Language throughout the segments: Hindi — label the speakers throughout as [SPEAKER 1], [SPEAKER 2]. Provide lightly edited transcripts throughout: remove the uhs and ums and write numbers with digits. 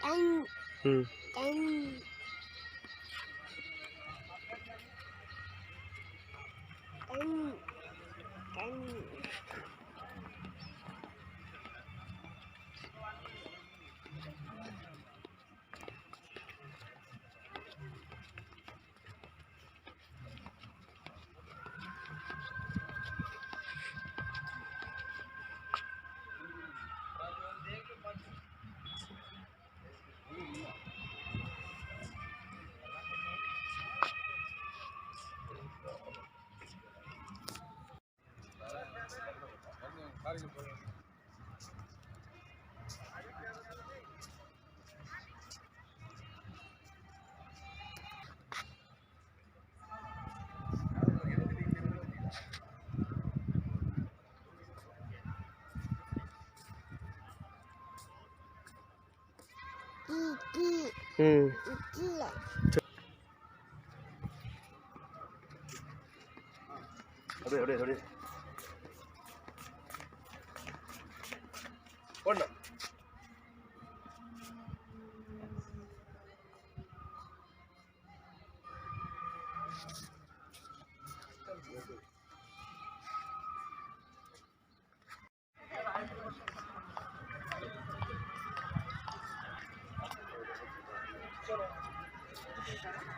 [SPEAKER 1] हम्म थोड़ी पढ़ना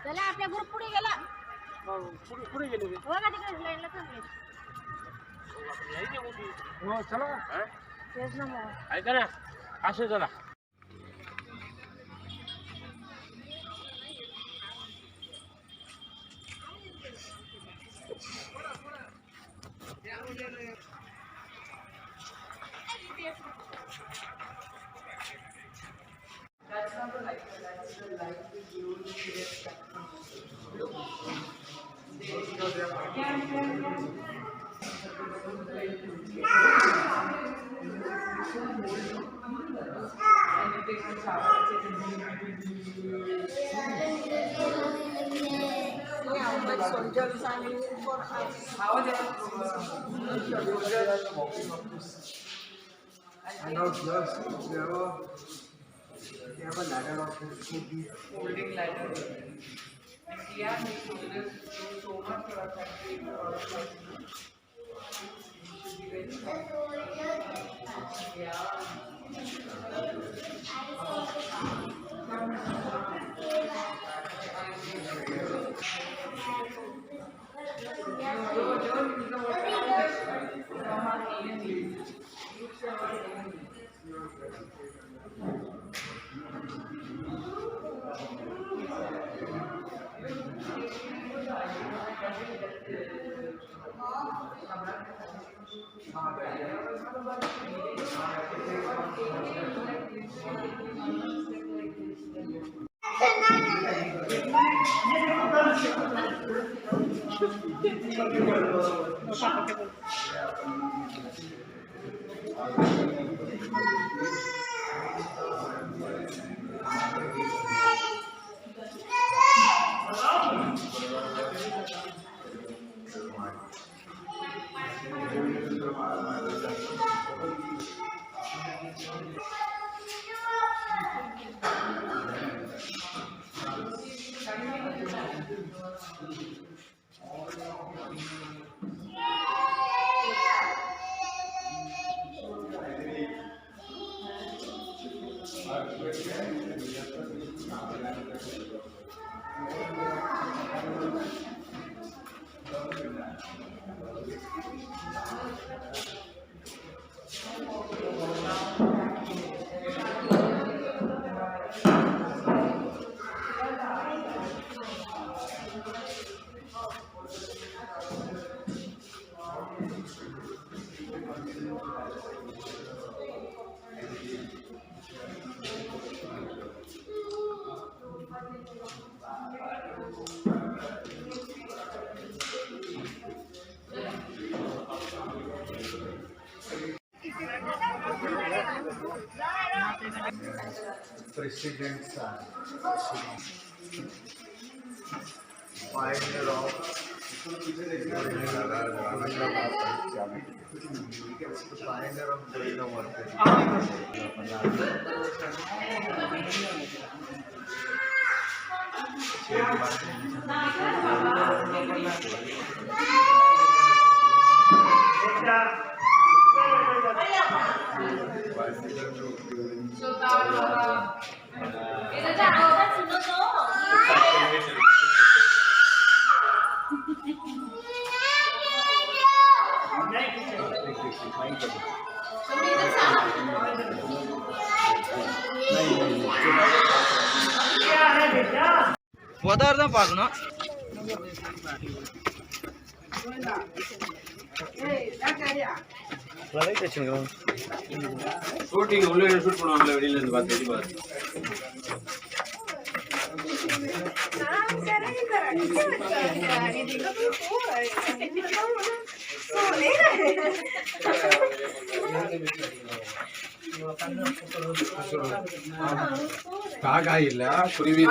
[SPEAKER 2] चला आपल्या ग्रुप पुढे गेला
[SPEAKER 1] पुढे गेले
[SPEAKER 2] हो का तिकडे लाईनला थांबले
[SPEAKER 1] हो चला
[SPEAKER 2] तेच ना मग
[SPEAKER 1] ऐका ना असं चला
[SPEAKER 3] That's not the light, that's the light that you will create.
[SPEAKER 4] I know just they have a ladder of
[SPEAKER 3] Holding ladder. And Kia makes soldiers do so much for our country and for our country. We should be very thankful. Yeah.
[SPEAKER 4] president's son. Pioneer of
[SPEAKER 2] सुनो तो
[SPEAKER 5] போதாதான் பார்க்கணும்.
[SPEAKER 1] ஷூட்டிங் உள்ள ஷூட் பண்ணுவாங்கல்ல வெளியில இருந்து பார்த்து
[SPEAKER 4] ಕಾಗಾಯಿಲ್ಲ ಕುರಿವಿ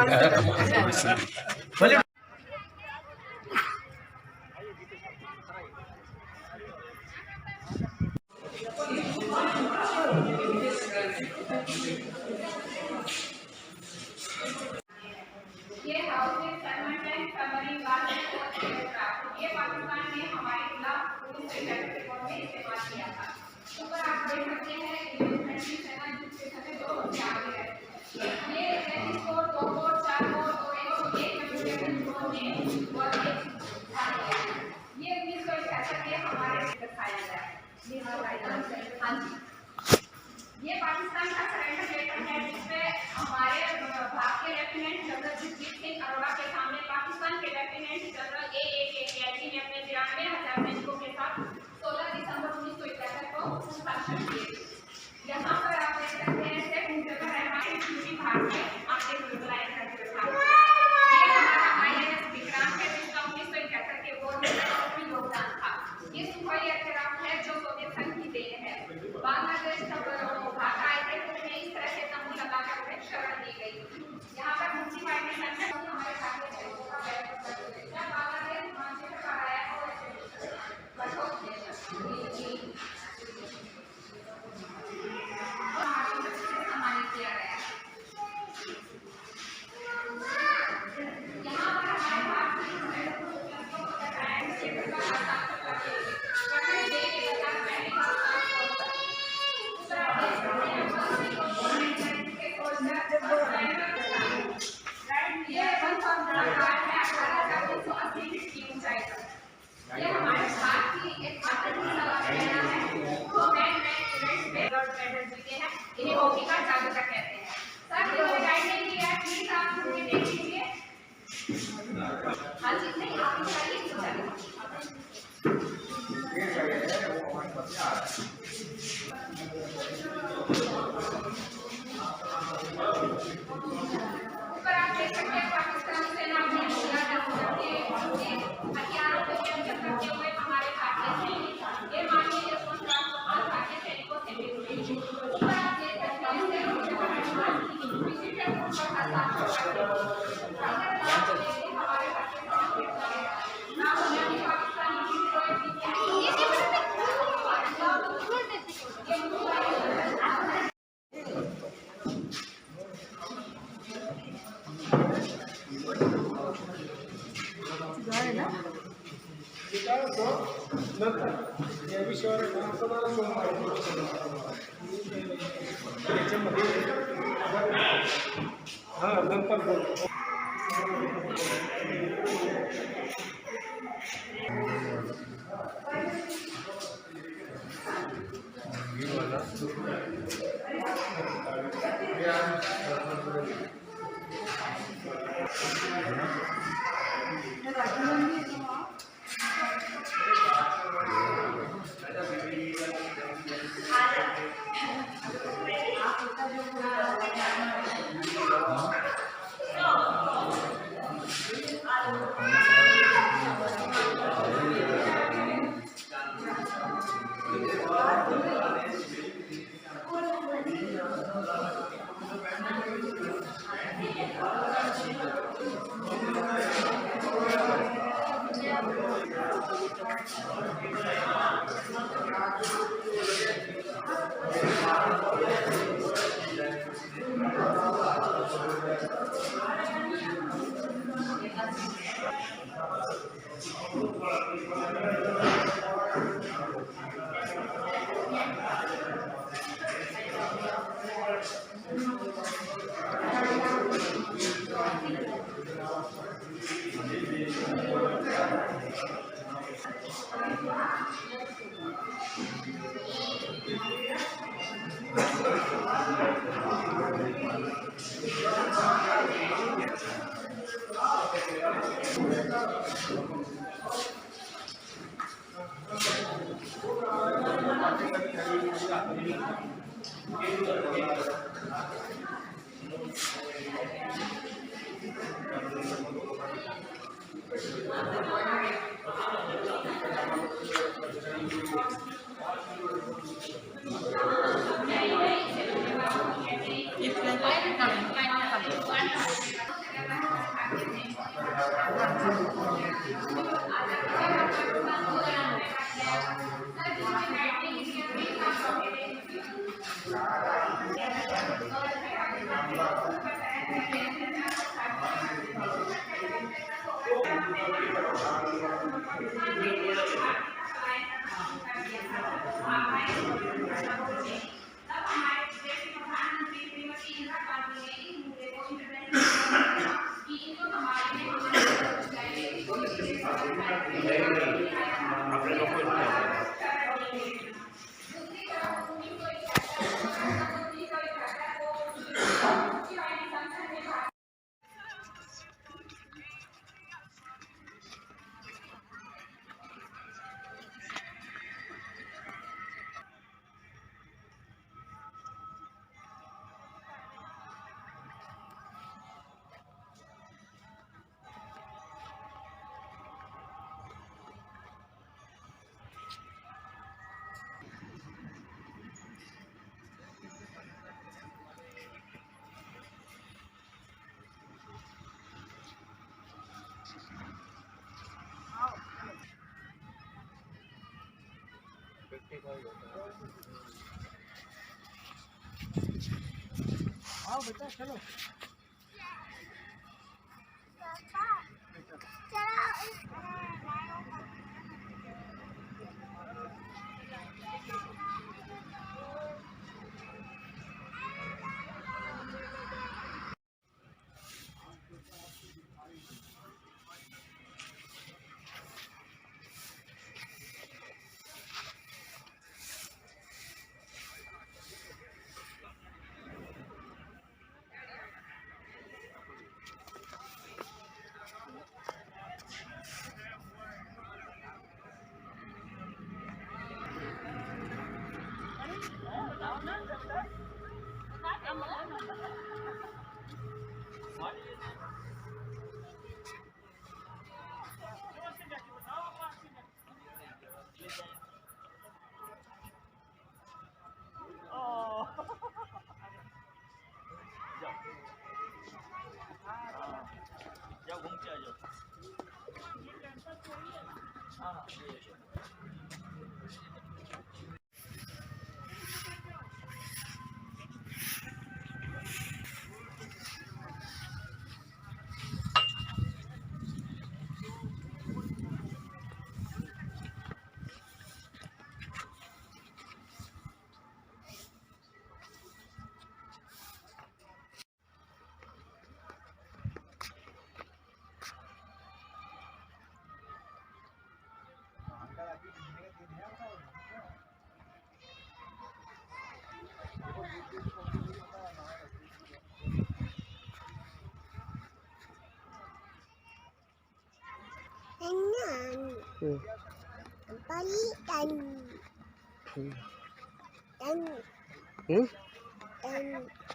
[SPEAKER 6] ये हाउसिंग सर्वेंट समरी वाले ये पाकिस्तान में हमारे खिलाफ पुलिस रिकॉर्ड में इस्तेमाल किया था। ऊपर आप देख सकते हैं इन्वेस्टमेंट सेना जिसके समय दो बच्चे आगे रहे। ये 33 कोड 2 कोड 4 कोड और एक कंप्यूटर कोड में और एक ये 1961 के हमारे दिखाया गया है। हाँ जी, ये पाकिस्तान का सरेंडर लेटर है जिसमें हमारे भारत के लेफ्टिनेंट जनरल जगजीत सिंह अरोड़ा के सामने पाकिस्तान के लेफ्टिनेंट जनरल AAK ने अपने 93,000 सैनिकों के साथ 16 दिसंबर 1971 को हस्ताक्षर किए। यहाँ पर आप देख सकते हैं शेख मुजफ्फर रहमान की भारत में आगे बुलाया करते था। ये हमारा INS विक्रांत है जिसका 1971 के वॉर में काफी योगदान था। ये सुखोई एयरक्राफ्ट है जो सोवियत संघ की देन है। बांग्लादेश तब भाग आए थे तो उन्हें इस तरह से तंबू लगाकर उन्हें शरण दी गई। यहाँ पर म्युनिसिपैलिटी सेंटर हमारे खाते में जब बांग्लादेश मानचित्र पर आया तो सम्मानित किया गया। यहाँ पर हमारे भारतीय ये हमारे भारत की एक आतंकी सेना है जो जीते हैं। इन्हें हॉकी का जादूगर कहते हैं। सर जो गाइड नहीं किया प्लीज आप मुझे देख लीजिए। हाँ जी नहीं आप बताइए ऊपर आप देख सकते हैं पाकिस्तानी सेना अपने हथियारों को कैप्चर करते हुए हमारे भारतीय सैनिक ये माननीय यशवंतराव चौहान भारतीय सैनिकों से मिले। ऊपर आप देख सकते हैं हमारे भारतीय
[SPEAKER 4] आओ बेटा चलो।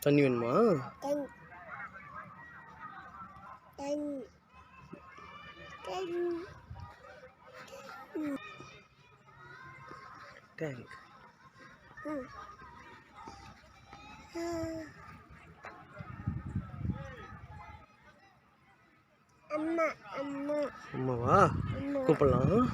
[SPEAKER 5] தண்ணி வேணுமா? டேங்க். அம்மாவா கூப்பிடலாம்.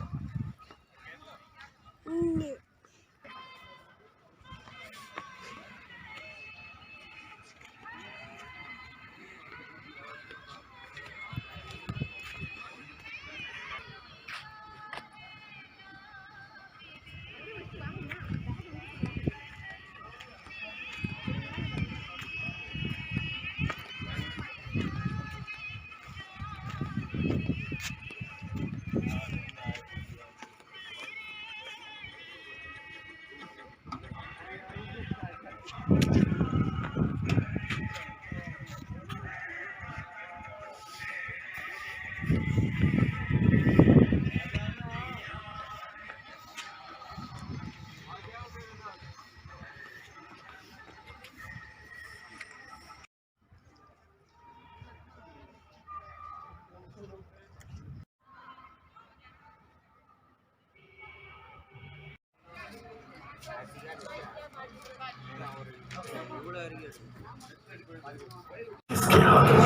[SPEAKER 7] इसके हाथों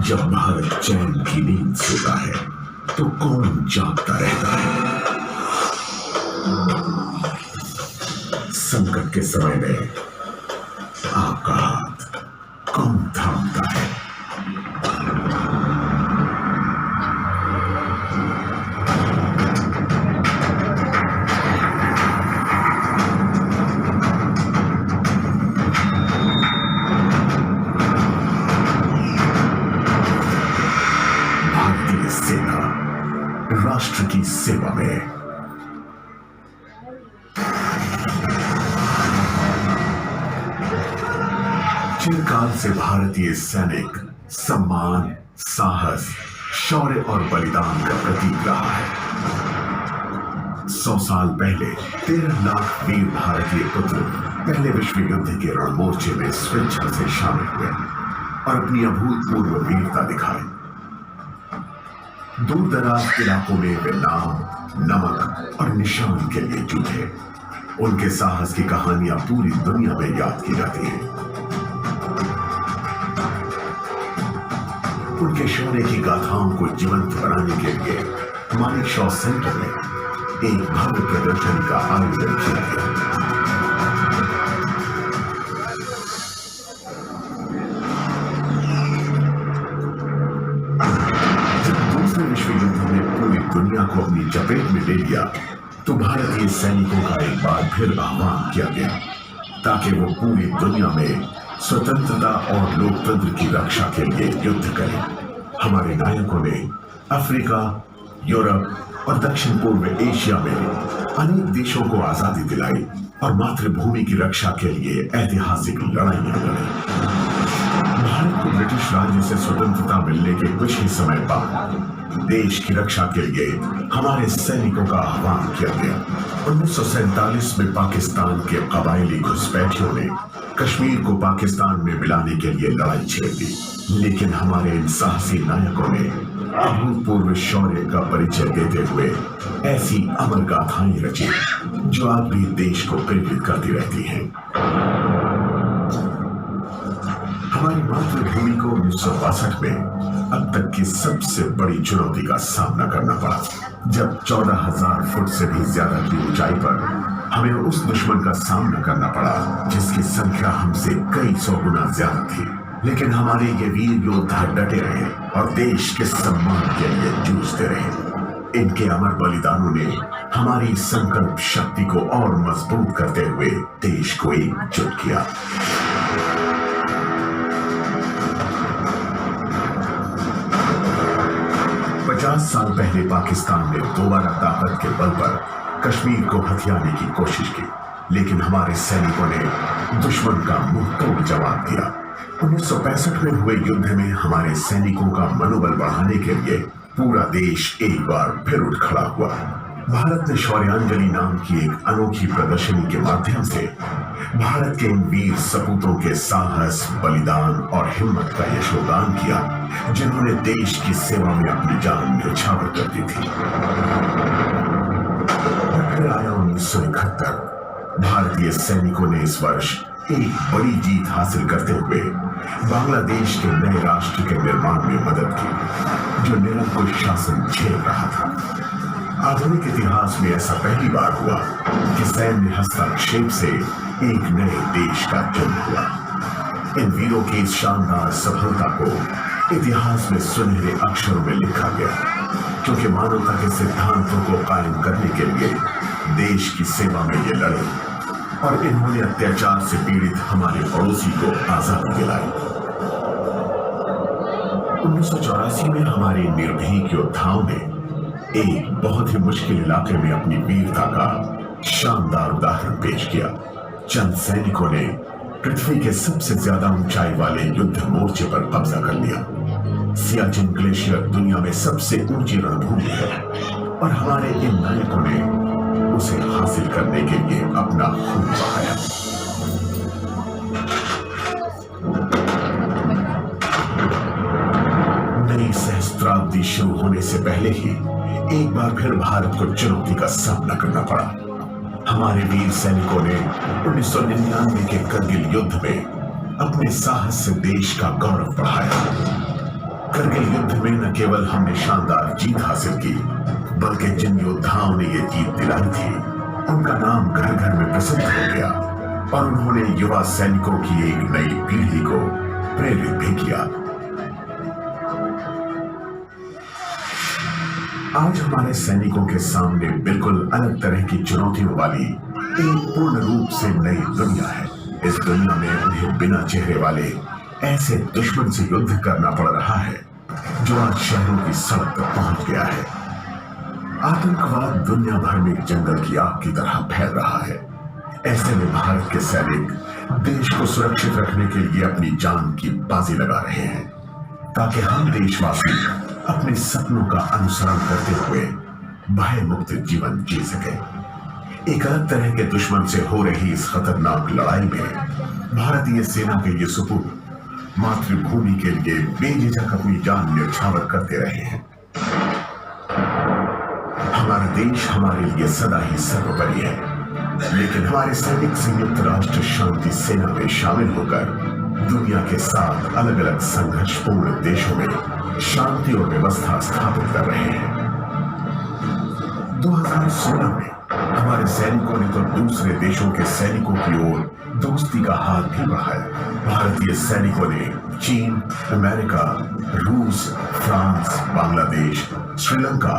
[SPEAKER 7] जब भारत चैन की नींद सोता है तो कौन जागता रहता है। संकट के समय में आपका हाथ कौन थामता है। राष्ट्र की सेवा में चिरकाल से भारतीय सैनिक सम्मान, साहस, शौर्य और बलिदान का प्रतीक रहा है। 100 साल पहले 13 लाख वीर भारतीय पुत्र पहले विश्व युद्ध के रणमोर्चे में स्वेच्छा से शामिल हुए और अपनी अभूतपूर्व वीरता दिखाई। दूर दराज इलाकों में वे नाम, नमक और निशान के लिए जूझे। उनके साहस की कहानियां पूरी दुनिया में याद की जाती हैं। उनके शौर्य की गाथाओं को जीवंत बनाने के लिए मानेकशॉ सेंटर में एक भव्य प्रदर्शनी का आयोजन किया गया। विश्व युद्ध में पूरी दुनिया को अपनी चपेट में ले लिया तो भारतीय सैनिकों का एक बार फिर आह्वान किया गया ताकि वो पूरी दुनिया में स्वतंत्रता और लोकतंत्र की रक्षा के लिए युद्ध करें। हमारे नायकों ने अफ्रीका, यूरोप और दक्षिण पूर्व एशिया में अनेक देशों को आजादी दिलाई और मातृभूमि की रक्षा के लिए ऐतिहासिक लड़ाइयां लड़ी। भारत को ब्रिटिश राज्य से स्वतंत्रता मिलने के कुछ ही समय बाद देश की रक्षा के लिए हमारे सैनिकों का आह्वान किया गया। 1947 में पाकिस्तान के कबायली घुसपैठियों ने कश्मीर को पाकिस्तान में मिलाने के लिए लड़ाई छेड़ दी, लेकिन हमारे इन साहसी नायकों ने अभूतपूर्व शौर्य का परिचय देते हुए ऐसी अमर गाथाएं रची जो आज भी देश को प्रेरित करती रहती हैं। हमारी मातृभूमि को 1962 में अब तक की सबसे बड़ी चुनौती का सामना करना पड़ा, जब 14,000 फुट से भी ज्यादा की ऊंचाई पर हमें उस दुश्मन का सामना करना पड़ा जिसकी संख्या हमसे कई सौ गुना ज्यादा थी। लेकिन हमारे ये वीर योद्धा डटे रहे और देश के सम्मान के लिए जूझते रहे। इनके अमर बलिदानों ने हमारी संकल्प शक्ति को और मजबूत करते हुए देश को एकजुट किया। साल पहले पाकिस्तान ने दोबारा ताकत के बल पर कश्मीर को हथियाने की कोशिश की, लेकिन हमारे सैनिकों ने दुश्मन का मुंह तोड़ जवाब दिया। 1965 में हुए युद्ध में हमारे सैनिकों का मनोबल बढ़ाने के लिए पूरा देश एक बार फिर उठ खड़ा हुआ। भारत ने शौर्यांजलि नाम की एक अनोखी प्रदर्शनी के माध्यम से भारत के इन वीर सपूतों के साहस, बलिदान और हिम्मत का यशोगान किया, जिन्होंने देश की सेवा में अपनी जान न्यौछावर कर दी थी। फिर आया 1971। भारतीय सैनिकों ने इस वर्ष एक बड़ी जीत हासिल करते हुए बांग्लादेश के नए राष्ट्र के निर्माण में मदद की, जो निरंकुश शासन झेल रहा था। आधुनिक इतिहास में ऐसा पहली बार हुआ कि सैन्य हस्तक्षेप से एक नए देश का जन्म हुआ। इन वीरों की इस शानदार सफलता को इतिहास में सुनहरे अक्षरों में लिखा गया, क्योंकि मानवता के सिद्धांतों को कायम करने के लिए देश की सेवा में ये लड़े और इन्होंने अत्याचार से पीड़ित हमारे पड़ोसी को आजादी दिलाई। 1984 में हमारे निर्भीक योद्धाओं ने एक बहुत ही मुश्किल इलाके में अपनी वीरता का शानदार उदाहरण पेश किया। चंद सैनिकों ने पृथ्वी के सबसे ज्यादा ऊंचाई वाले युद्ध मोर्चे पर कब्जा कर लिया। सियाचिन ग्लेशियर दुनिया में सबसे ऊंची रणभूमि है और हमारे इन नायकों ने उसे हासिल करने के लिए अपना खून बहाया। नई सहस्त्राब्दी शुरू होने से पहले ही एक बार फिर भारत को चुनौती का सामना करना पड़ा। हमारे वीर सैनिकों ने 1999 के करगिल युद्ध में अपने साहस से देश का गौरव बढ़ाया। करगिल युद्ध में न केवल हमने शानदार जीत हासिल की, बल्कि जिन योद्धाओं ने ये जीत दिलाई थी उनका नाम घर घर में प्रसिद्ध हो गया और उन्होंने युवा सैनिकों की एक नई पीढ़ी को प्रेरित भी किया। आज हमारे सैनिकों के सामने बिल्कुल अलग तरह की चुनौतियों वाली एक पूर्ण रूप से नई दुनिया है। इस दुनिया में उन्हें बिना चेहरे वाले ऐसे दुश्मन से युद्ध करना पड़ रहा है जो आज शहरों की सड़क तक पहुंच गया है। आतंकवाद दुनिया भर में जंगल की आग की तरह फैल रहा है। ऐसे में भारत के सैनिक देश को सुरक्षित रखने के लिए अपनी जान की बाजी लगा रहे हैं ताकि हम देशवासी अपने सपनों का अनुसरण करते हुए भय मुक्त जीवन जी सके। एक अलग तरह के दुश्मन से हो रही इस खतरनाक लड़ाई में भारतीय सेना के ये सुपुत्र मातृभूमि के लिए बेझिझक अपनी जान न्यौछावर करते रहे हैं। हमारा देश हमारे लिए सदा ही सर्वोपरि है, लेकिन हमारे सैनिक संयुक्त राष्ट्र शांति सेना में शामिल होकर दुनिया के 7 अलग अलग संघर्षपूर्ण देशों में शांति और व्यवस्था स्थापित कर रहे हैं। 2016 में हमारे सैनिकों ने तो दूसरे देशों के सैनिकों की ओर दोस्ती का हाथ भी बढ़ाया। भारतीय सैनिकों ने चीन, अमेरिका, रूस, फ्रांस, बांग्लादेश, श्रीलंका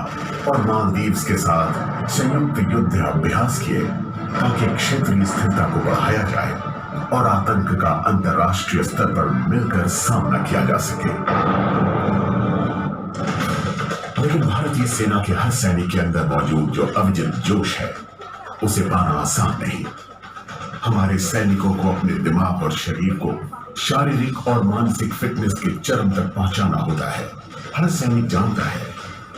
[SPEAKER 7] और मालदीव्स के साथ संयुक्त युद्ध अभ्यास किए ताकि क्षेत्रीय स्थिरता को बढ़ाया जाए और आतंक का अंतर्राष्ट्रीय स्तर पर मिलकर सामना किया जा सके। लेकिन भारतीय सेना के हर सैनिक के अंदर मौजूद जो अविचल जोश है उसे पाना आसान नहीं। हमारे सैनिकों को अपने दिमाग और शरीर को शारीरिक और मानसिक फिटनेस के चरम तक पहुंचाना होता है। हर सैनिक जानता है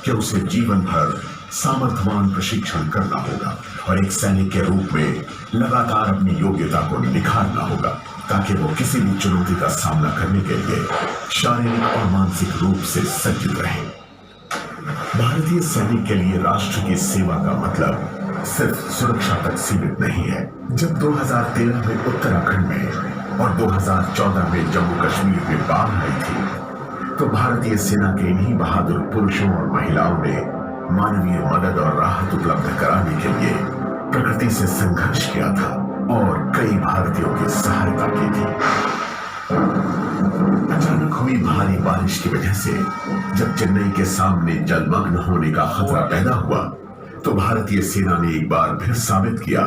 [SPEAKER 7] कि उसे जीवन भर सामर्थ्यवान प्रशिक्षण करना होगा और एक सैनिक के रूप में लगातार अपनी योग्यता को निखारना होगा ताकि वो किसी भी चुनौती का सामना करने के लिए शारीरिक और मानसिक रूप से सज्जित रहे। भारतीय सैनिक के लिए राष्ट्र की सेवा का मतलब सिर्फ सुरक्षा तक सीमित नहीं है। जब 2013 में उत्तराखंड में और 2014 में जम्मू कश्मीर में बाढ़ आई थी तो भारतीय सेना के इन्हीं बहादुर पुरुषों और महिलाओं ने मानवीय मदद और राहत उपलब्ध कराने के लिए प्रकृति से संघर्ष किया था और कई भारतीयों की सहायता की थी। अचानक हुई भारी बारिश की वजह से जब चेन्नई के सामने जलमग्न होने का खतरा पैदा हुआ तो भारतीय सेना ने एक बार फिर साबित किया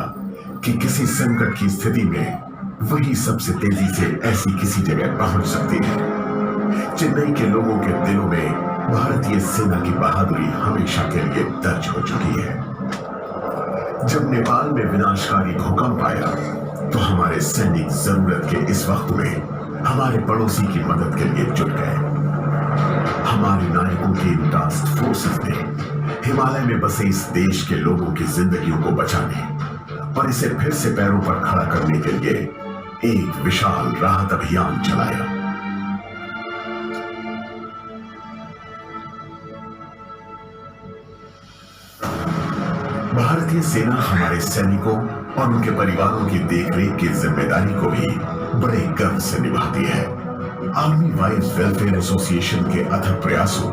[SPEAKER 7] कि किसी संकट की स्थिति में वही सबसे तेजी से ऐसी किसी जगह पहुंच सकती है। चेन्नई के लोगों के दिलों में भारतीय सेना की बहादुरी हमेशा के लिए दर्ज हो चुकी है। जब नेपाल में विनाशकारी भूकंप आया तो हमारे सैनिक जरूरत के इस वक्त में हमारे पड़ोसी की मदद के लिए जुट गए। हमारे नायकों के इन टास्क फोर्सेस ने हिमालय में बसे इस देश के लोगों की जिंदगियों को बचाने और इसे फिर से पैरों पर खड़ा करने के लिए एक विशाल राहत अभियान चलाया। भारतीय सेना हमारे सैनिकों और उनके परिवारों की देखरेख की जिम्मेदारी को भी बड़े गर्व से निभाती है। आर्मी वाइव्स वेलफेयर एसोसिएशन के अथक प्रयासों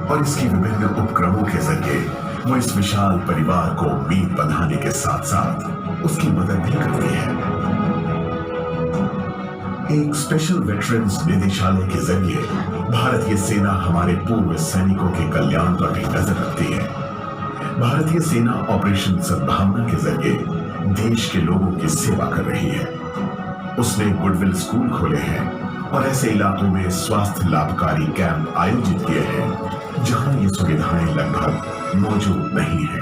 [SPEAKER 7] और इसकी विभिन्न उपक्रमों के जरिए वो इस विशाल परिवार को उम्मीद बनाने के साथ साथ उसकी मदद भी करती है। एक स्पेशल वेटरन्स निदेशालय के जरिए भारतीय सेना हमारे पूर्व सैनिकों के कल्याण पर भी नजर रखती है। भारतीय सेना ऑपरेशन सद्भावना के जरिए देश के लोगों की सेवा कर रही है। उसने गुडविल स्कूल खोले हैं और ऐसे इलाकों में स्वास्थ्य लाभकारी कैंप आयोजित किए हैं जहां ये सुविधाएं लगभग मौजूद नहीं है।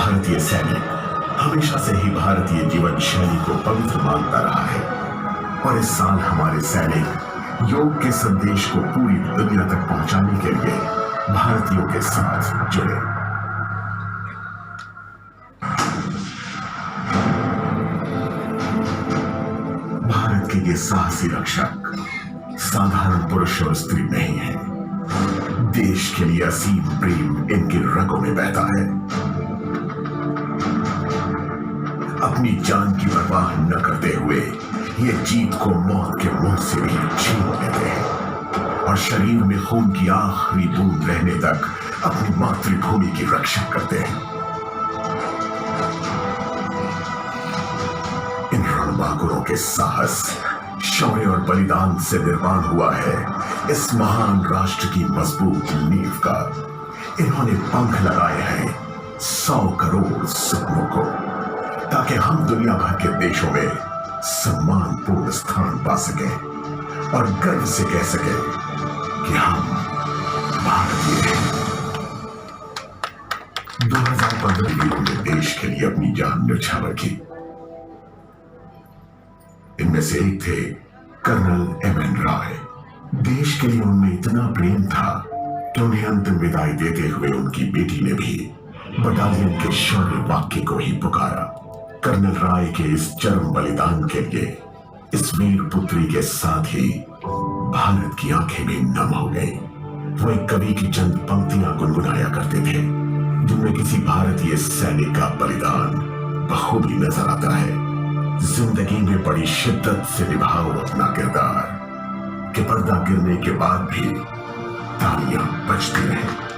[SPEAKER 7] भारतीय सैनिक हमेशा से ही भारतीय जीवन शैली को पवित्र मानता रहा है और इस साल हमारे सैनिक योग के संदेश को पूरी दुनिया तक पहुंचाने के लिए भारतीयों के साथ जुड़े। भारत के ये साहसी रक्षक साधारण पुरुष और स्त्री नहीं है। देश के लिए असीम प्रेम इनकी रगों में बहता है। अपनी जान की परवाह न करते हुए ये जीत को मौत के मुंह से भी छीन लेते हैं और शरीर में खून की आखिरी बूंद रहने तक अपनी मातृभूमि की रक्षा करते हैं। इन रणबांकुरों के साहस, शौर्य और बलिदान से निर्माण हुआ है इस महान राष्ट्र की मजबूत नींव का। इन्होंने पंख लगाए हैं 100 करोड़ सपनों को, ताकि हम दुनिया भर के देशों में सम्मानपूर्ण स्थान पा सकें और गर्व से कह सकें कि हम भारतीय हैं। 2015 में उन्होंने देश के लिए अपनी जान न्यौछावर की। इनमें से एक थे कर्नल एमएन राय। देश के लिए उनमें इतना प्रेम था कि उन्हें अंतिम विदाई देते हुए उनकी बेटी ने भी बटालियन के शौर्य वाक्य को ही पुकारा। कर्नल राय के इस चरम बलिदान के लिए इस वीर पुत्री के साथ ही भारत की आंखें भी नम हो गई। वो एक कवि की चंद पंक्तियां गुनगुनाया करते थे, जिनमें किसी भारतीय सैनिक का बलिदान बखूबी नजर आता है। जिंदगी में बड़ी शिद्दत से निभाओ अपना किरदार, कि पर्दा गिरने के बाद भी तालियां बजती रहें।